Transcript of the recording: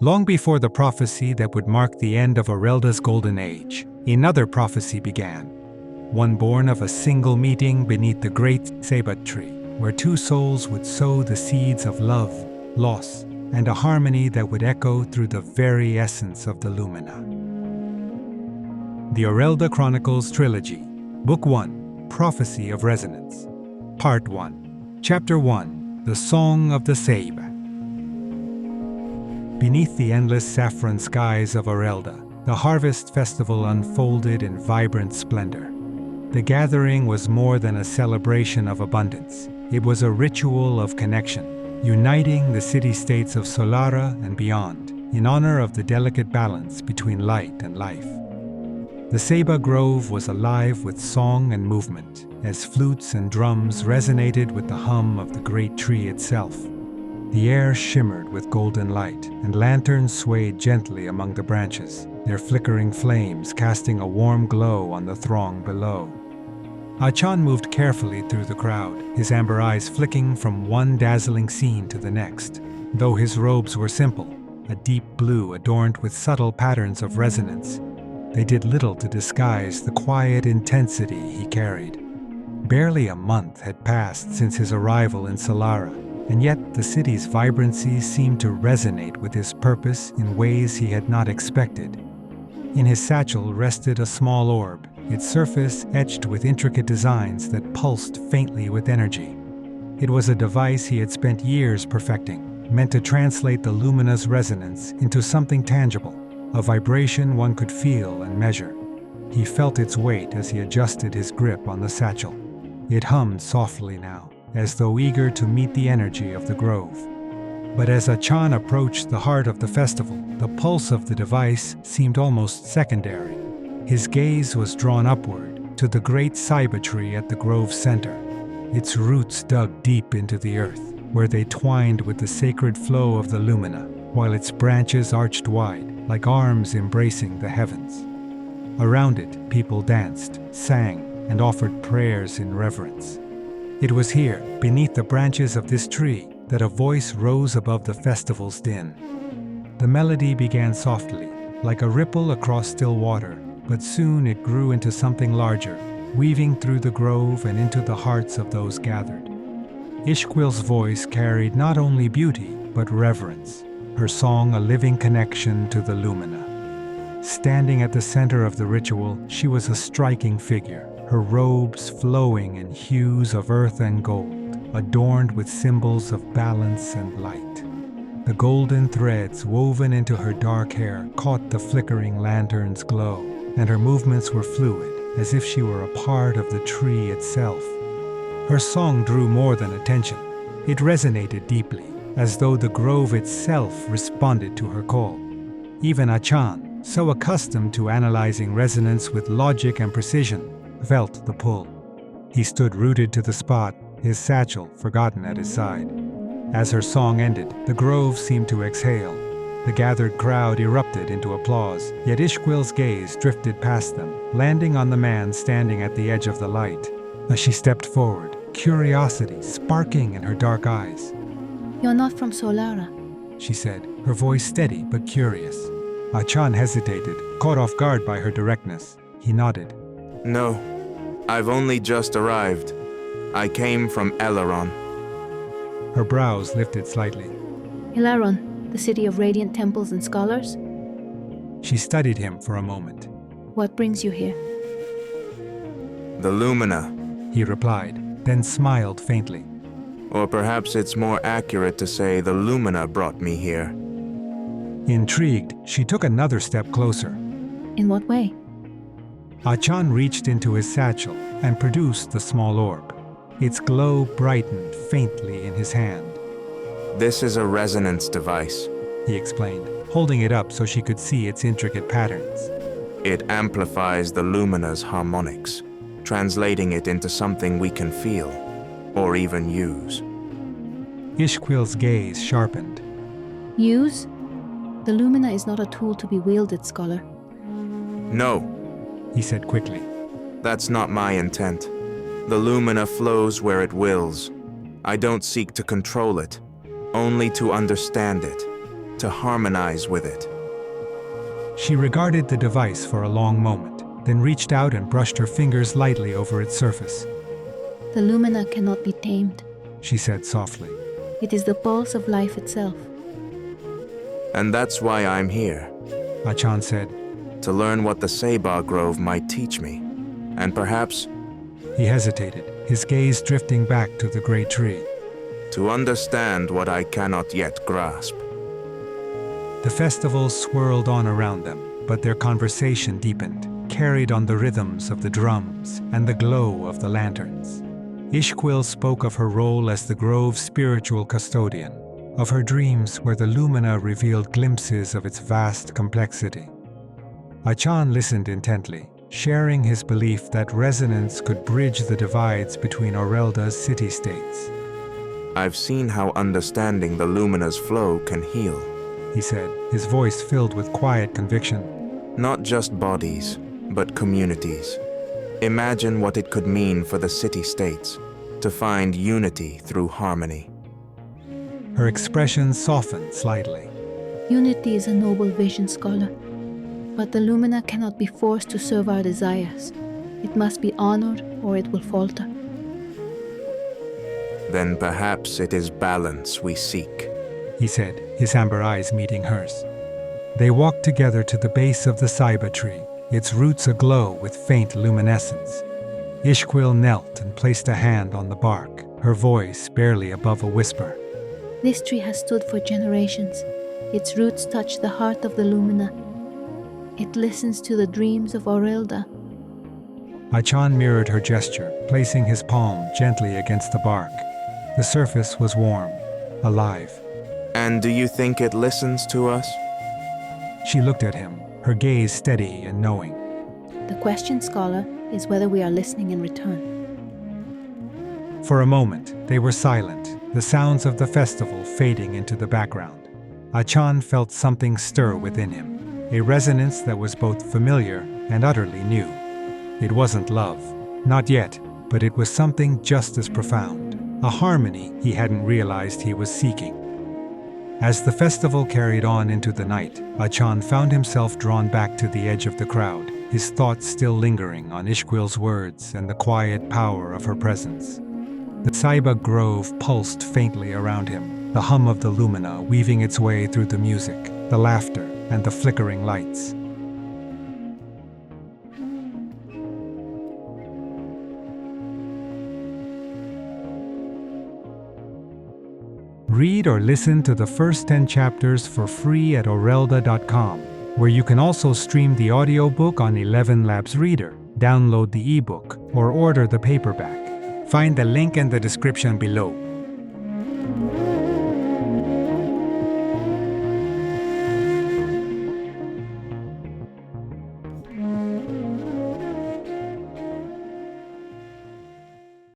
Long before the prophecy that would mark the end of Aurelda's golden age, another prophecy began, one born of a single meeting beneath the Great Ceiba tree, where two souls would sow the seeds of love, loss, and a harmony that would echo through the very essence of the Lumina. The Aurelda Chronicles Trilogy, Book 1, Prophecy of Resonance, Part 1, Chapter 1, The Song of the Ceiba. Beneath the endless saffron skies of Aurelda, the harvest festival unfolded in vibrant splendor. The gathering was more than a celebration of abundance. It was a ritual of connection, uniting the city-states of Solara and beyond, in honor of the delicate balance between light and life. The Ceiba Grove was alive with song and movement, as flutes and drums resonated with the hum of the great tree itself. The air shimmered with golden light, and lanterns swayed gently among the branches, their flickering flames casting a warm glow on the throng below. Achan moved carefully through the crowd, his amber eyes flicking from one dazzling scene to the next. Though his robes were simple, a deep blue adorned with subtle patterns of resonance, they did little to disguise the quiet intensity he carried. Barely a month had passed since his arrival in Solara, and yet the city's vibrancy seemed to resonate with his purpose in ways he had not expected. In his satchel rested a small orb, its surface etched with intricate designs that pulsed faintly with energy. It was a device he had spent years perfecting, meant to translate the Lumina's resonance into something tangible, a vibration one could feel and measure. He felt its weight as he adjusted his grip on the satchel. It hummed softly now, as though eager to meet the energy of the grove. But as Achan approached the heart of the festival, the pulse of the device seemed almost secondary. His gaze was drawn upward to the great Ceiba tree at the grove's center. Its roots dug deep into the earth, where they twined with the sacred flow of the Lumina, while its branches arched wide, like arms embracing the heavens. Around it, people danced, sang, and offered prayers in reverence. It was here, beneath the branches of this tree, that a voice rose above the festival's din. The melody began softly, like a ripple across still water, but soon it grew into something larger, weaving through the grove and into the hearts of those gathered. Ix'Quil's voice carried not only beauty, but reverence, her song a living connection to the Lumina. Standing at the center of the ritual, she was a striking figure, her robes flowing in hues of earth and gold, adorned with symbols of balance and light. The golden threads woven into her dark hair caught the flickering lantern's glow, and her movements were fluid, as if she were a part of the tree itself. Her song drew more than attention. It resonated deeply, as though the grove itself responded to her call. Even Achan, so accustomed to analyzing resonance with logic and precision, felt the pull. He stood rooted to the spot, his satchel forgotten at his side. As her song ended, the grove seemed to exhale. The gathered crowd erupted into applause, yet Ix'Quil's gaze drifted past them, landing on the man standing at the edge of the light. As she stepped forward, curiosity sparking in her dark eyes. "You're not from Solara," she said, her voice steady but curious. Achan hesitated, caught off guard by her directness. He nodded. "No, I've only just arrived. I came from Elaron." Her brows lifted slightly. "Elaron, the city of radiant temples and scholars? She studied him for a moment. What brings you here?" "The Lumina." He replied, then smiled faintly. Or perhaps it's more accurate to say the Lumina brought me here. Intrigued, she took another step closer. "In what way?" Achan reached into his satchel and produced the small orb. Its glow brightened faintly in his hand. "This is a resonance device," he explained, holding it up so she could see its intricate patterns. "It amplifies the Lumina's harmonics, translating it into something we can feel, or even use." Ix'Quil's gaze sharpened. "Use? The Lumina is not a tool to be wielded, scholar." "No," he said quickly. "That's not my intent. The Lumina flows where it wills. I don't seek to control it, only to understand it, to harmonize with it. She regarded the device for a long moment, then reached out and brushed her fingers lightly over its surface. The Lumina cannot be tamed. She said softly. It is the pulse of life itself. And that's why I'm here, Achan said. to learn what the Ceiba Grove might teach me. And perhaps He hesitated, his gaze drifting back to the great tree. to understand what I cannot yet grasp. The festival swirled on around them, but their conversation deepened, carried on the rhythms of the drums and the glow of the lanterns. Ix'Quil spoke of her role as the grove's spiritual custodian, of her dreams where the Lumina revealed glimpses of its vast complexity. Achan listened intently, sharing his belief that resonance could bridge the divides between Aurelda's city-states. I've seen how understanding the Lumina's flow can heal. He said, his voice filled with quiet conviction. Not just bodies, but communities. Imagine what it could mean for the city-states to find unity through harmony. Her expression softened slightly. Unity is a noble vision, scholar. But the Lumina cannot be forced to serve our desires. It must be honored or it will falter. Then perhaps it is balance we seek. He said, his amber eyes meeting hers. They walked together to the base of the Ceiba tree, its roots aglow with faint luminescence. Ix'Quil knelt and placed a hand on the bark, her voice barely above a whisper. This tree has stood for generations. Its roots touch the heart of the Lumina. It listens to the dreams of Aurelda. Achan mirrored her gesture, placing his palm gently against the bark. The surface was warm, alive. And do you think it listens to us? She looked at him, her gaze steady and knowing. The question, scholar, is whether we are listening in return. For a moment, they were silent, the sounds of the festival fading into the background. Achan felt something stir within him, a resonance that was both familiar and utterly new. It wasn't love, not yet, but it was something just as profound, a harmony he hadn't realized he was seeking. As the festival carried on into the night, Achan found himself drawn back to the edge of the crowd, his thoughts still lingering on Ix'Quil's words and the quiet power of her presence. The Ceiba Grove pulsed faintly around him, the hum of the Lumina weaving its way through the music, the laughter, and the flickering lights. Read or listen to the first 10 chapters for free at Aurelda.com, where you can also stream the audiobook on 11 Labs Reader, download the ebook, or order the paperback. Find the link in the description below.